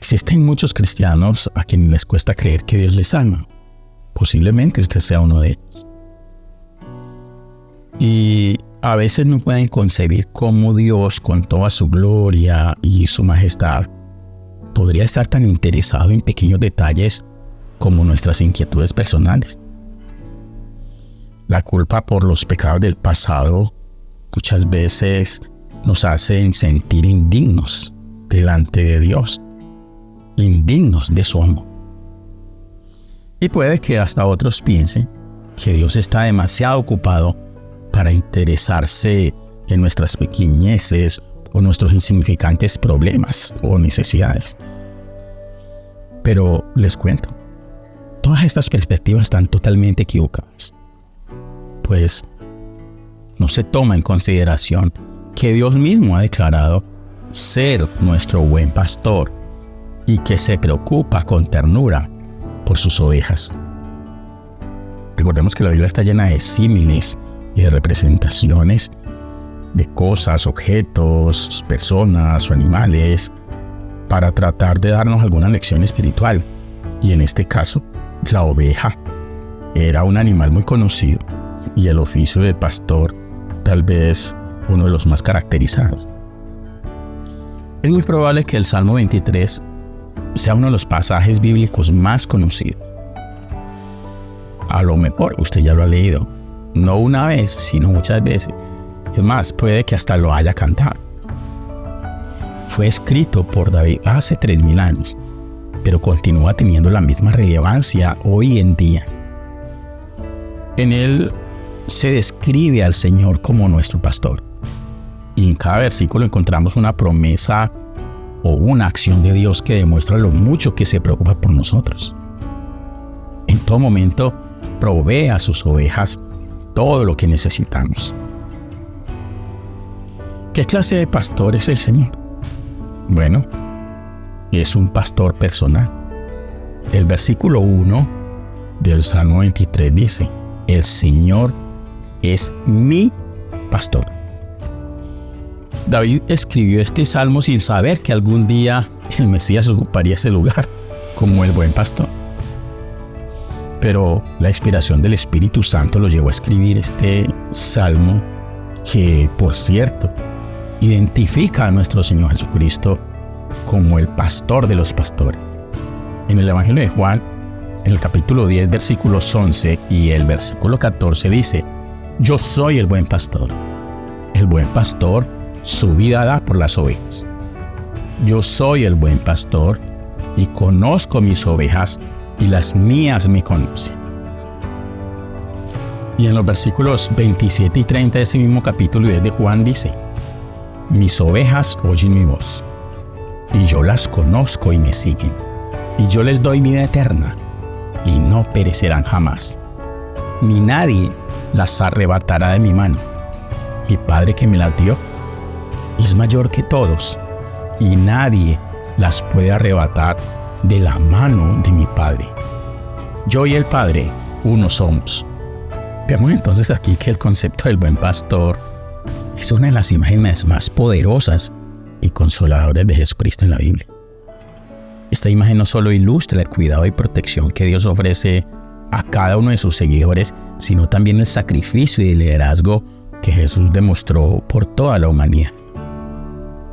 Existen muchos cristianos a quienes les cuesta creer que Dios les ama. Posiblemente usted sea uno de ellos. Y a veces no pueden concebir cómo Dios, con toda su gloria y su majestad, podría estar tan interesado en pequeños detalles como nuestras inquietudes personales. La culpa por los pecados del pasado muchas veces nos hacen sentir indignos delante de Dios, indignos de su amor. Y puede que hasta otros piensen que Dios está demasiado ocupado para interesarse en nuestras pequeñeces o nuestros insignificantes problemas o necesidades. Pero les cuento, todas estas perspectivas están totalmente equivocadas, pues no se toma en consideración que Dios mismo ha declarado ser nuestro buen pastor y que se preocupa con ternura por sus ovejas. Recordemos que la Biblia está llena de símiles y de representaciones de cosas, objetos, personas o animales para tratar de darnos alguna lección espiritual. Y en este caso, la oveja era un animal muy conocido y el oficio de pastor tal vez uno de los más caracterizados. Es muy probable que el Salmo 23 sea uno de los pasajes bíblicos más conocidos. A lo mejor usted ya lo ha leído, no una vez, sino muchas veces. Es más, puede que hasta lo haya cantado. Fue escrito por David hace 3000 años, pero continúa teniendo la misma relevancia hoy en día. En él se describe al Señor como nuestro pastor, y en cada versículo encontramos una promesa o una acción de Dios que demuestra lo mucho que se preocupa por nosotros. En todo momento provee a sus ovejas todo lo que necesitamos. ¿Qué clase de pastor es el Señor? Bueno, es un pastor personal. El versículo 1 del Salmo 23 dice: el Señor es mi pastor. David escribió este salmo sin saber que algún día el Mesías ocuparía ese lugar como el buen pastor. Pero la inspiración del Espíritu Santo lo llevó a escribir este salmo que, por cierto, identifica a nuestro Señor Jesucristo como el pastor de los pastores. En el Evangelio de Juan, en el capítulo 10, versículos 11 y el versículo 14 dice: yo soy el buen pastor. El buen pastor su vida da por las ovejas. Yo soy el buen pastor y conozco mis ovejas y las mías me conocen. Y en los versículos 27 y 30 de ese mismo capítulo 10 de Juan dice: mis ovejas oyen mi voz y yo las conozco y me siguen, y yo les doy vida eterna y no perecerán jamás, ni nadie las arrebatará de mi mano. Mi Padre que me las dio es mayor que todos, y nadie las puede arrebatar de la mano de mi Padre. Yo y el Padre uno somos. Veamos entonces aquí que el concepto del buen pastor es una de las imágenes más poderosas y consoladoras de Jesucristo en la Biblia. Esta imagen no solo ilustra el cuidado y protección que Dios ofrece a cada uno de sus seguidores, sino también el sacrificio y el liderazgo que Jesús demostró por toda la humanidad.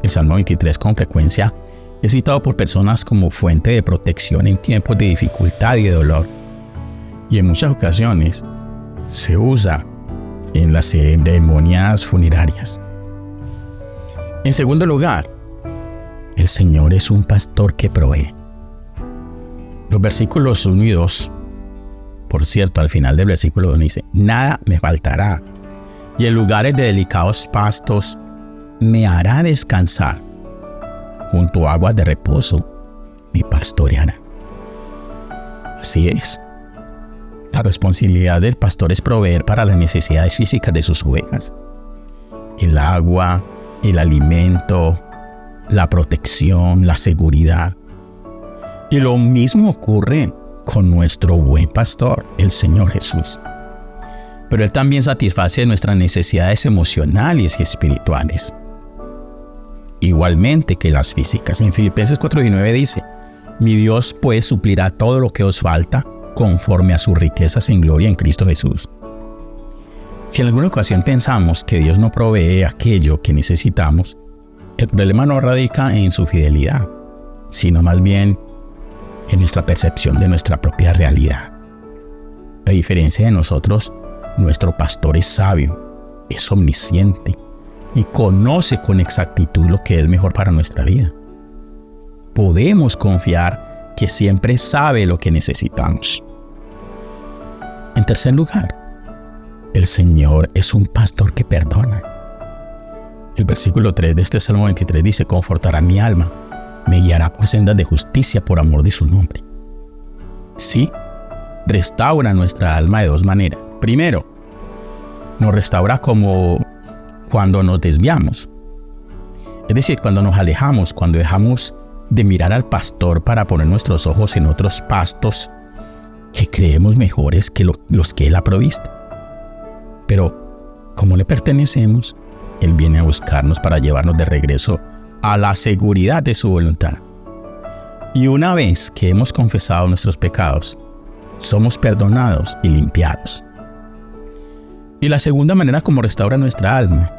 El Salmo 23 con frecuencia es citado por personas como fuente de protección en tiempos de dificultad y de dolor, y en muchas ocasiones se usa en las ceremonias funerarias. En segundo lugar, el Señor es un pastor que provee. Los versículos 1 y 2, por cierto, al final del versículo 1 dice: nada me faltará, y en lugares de delicados pastos me hará descansar, junto a aguas de reposo me pastoreará. Así es. La responsabilidad del pastor es proveer para las necesidades físicas de sus ovejas: el agua, el alimento, la protección, la seguridad. Y lo mismo ocurre con nuestro buen pastor, el Señor Jesús. Pero Él también satisface nuestras necesidades emocionales y espirituales. igualmente que las físicas. En Filipenses 4:19 dice: mi Dios pues suplirá todo lo que os falta conforme a sus riquezas en gloria en Cristo Jesús. Si en alguna ocasión pensamos que Dios no provee aquello que necesitamos, el problema no radica en su fidelidad, sino más bien en nuestra percepción de nuestra propia realidad. A diferencia de nosotros, nuestro pastor es sabio, es omnisciente y conoce con exactitud lo que es mejor para nuestra vida. Podemos confiar que siempre sabe lo que necesitamos. En tercer lugar, el Señor es un pastor que perdona. El versículo 3 de este Salmo 23 dice: confortará mi alma, me guiará por sendas de justicia por amor de su nombre. Sí, restaura nuestra alma de dos maneras. Primero, nos restaura como cuando nos desviamos. Es decir, cuando nos alejamos, cuando dejamos de mirar al pastor para poner nuestros ojos en otros pastos que creemos mejores que los que Él ha provisto. Pero como le pertenecemos, Él viene a buscarnos para llevarnos de regreso a la seguridad de su voluntad. Y una vez que hemos confesado nuestros pecados, somos perdonados y limpiados. Y la segunda manera como restaura nuestra alma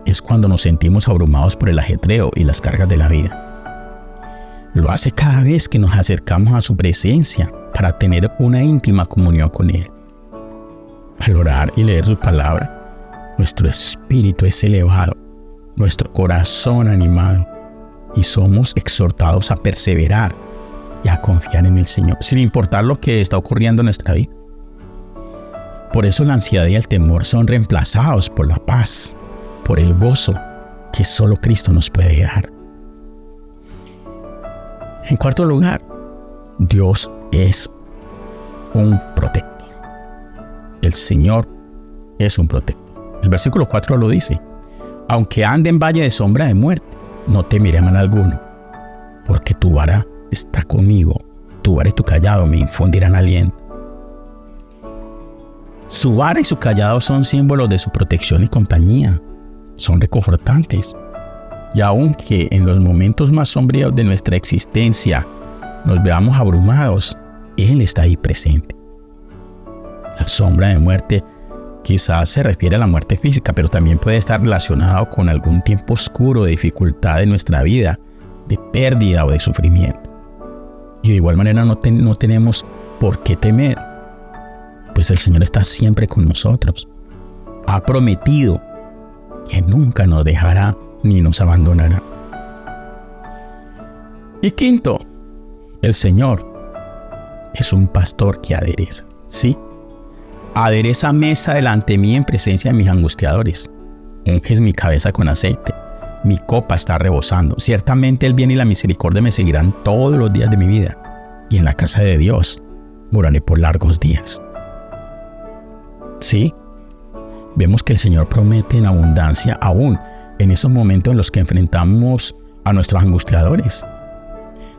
es cuando nos sentimos abrumados por el ajetreo y las cargas de la vida. Lo hace cada vez que nos acercamos a su presencia para tener una íntima comunión con Él. Al orar y leer su palabra, nuestro espíritu es elevado, nuestro corazón animado, y somos exhortados a perseverar y a confiar en el Señor, sin importar lo que está ocurriendo en nuestra vida. Por eso la ansiedad y el temor son reemplazados por la paz, por el gozo que solo Cristo nos puede dar. En cuarto lugar, Dios es un protector. El Señor es un protector. El versículo 4 lo dice: aunque ande en valle de sombra de muerte, no temeré mal alguno, porque tu vara está conmigo, tu vara y tu callado me infundirán aliento. Su vara y su callado son símbolos de su protección y compañía, son reconfortantes. Y aunque en los momentos más sombríos de nuestra existencia nos veamos abrumados, Él está ahí presente. La sombra de muerte quizás se refiere a la muerte física, pero también puede estar relacionado con algún tiempo oscuro de dificultad en nuestra vida, de pérdida o de sufrimiento. Y de igual manera no tenemos por qué temer, pues el Señor está siempre con nosotros. Ha prometido que nunca nos dejará ni nos abandonará. Y quinto, el Señor es un pastor que adereza. Sí, adereza mesa delante de mí en presencia de mis angustiadores. Unges mi cabeza con aceite, mi copa está rebosando. Ciertamente el bien y la misericordia me seguirán todos los días de mi vida, y en la casa de Dios moraré por largos días. Sí, vemos que el Señor promete en abundancia aún en esos momentos en los que enfrentamos a nuestros angustiadores.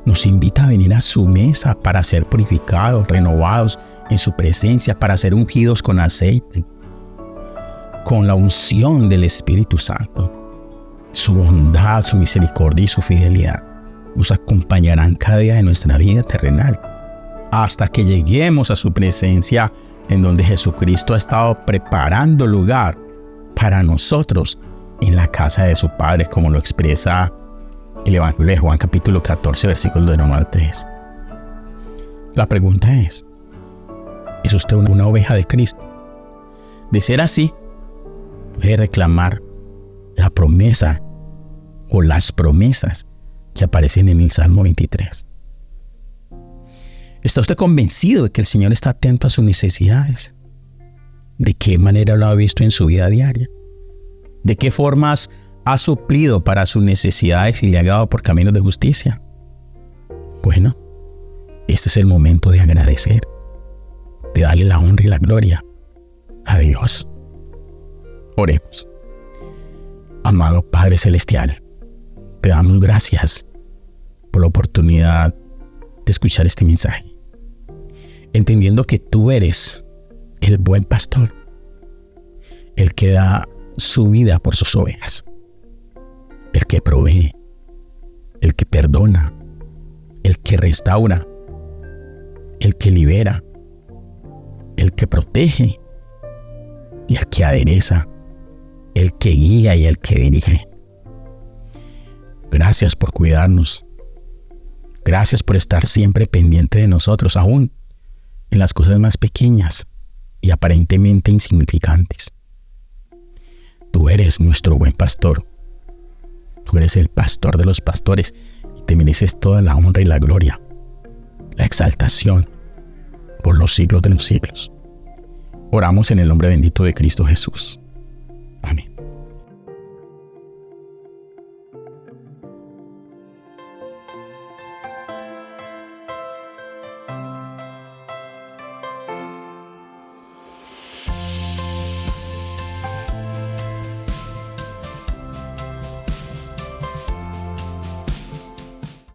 Nos invita a venir a su mesa para ser purificados, renovados en su presencia, para ser ungidos con aceite, con la unción del Espíritu Santo. Su bondad, su misericordia y su fidelidad nos acompañarán cada día de nuestra vida terrenal, hasta que lleguemos a su presencia, en donde Jesucristo ha estado preparando lugar para nosotros en la casa de su Padre, como lo expresa el Evangelio de Juan capítulo 14, versículos del 1 al 3. La pregunta es usted una oveja de Cristo? De ser así, puede reclamar la promesa o las promesas que aparecen en el Salmo 23. ¿Está usted convencido de que el Señor está atento a sus necesidades? ¿De qué manera lo ha visto en su vida diaria? ¿De qué formas ha suplido para sus necesidades y le ha guiado por caminos de justicia? Bueno, este es el momento de agradecer, de darle la honra y la gloria a Dios. Oremos. Amado Padre Celestial, te damos gracias por la oportunidad de escuchar este mensaje, entendiendo que tú eres el buen pastor, el que da su vida por sus ovejas, el que provee, el que perdona, el que restaura, el que libera, el que protege y el que adereza, el que guía y el que dirige. Gracias por cuidarnos. Gracias por estar siempre pendiente de nosotros, aún en las cosas más pequeñas y aparentemente insignificantes. Tú eres nuestro buen pastor. Tú eres el pastor de los pastores y te mereces toda la honra y la gloria, la exaltación por los siglos de los siglos. Oramos en el nombre bendito de Cristo Jesús.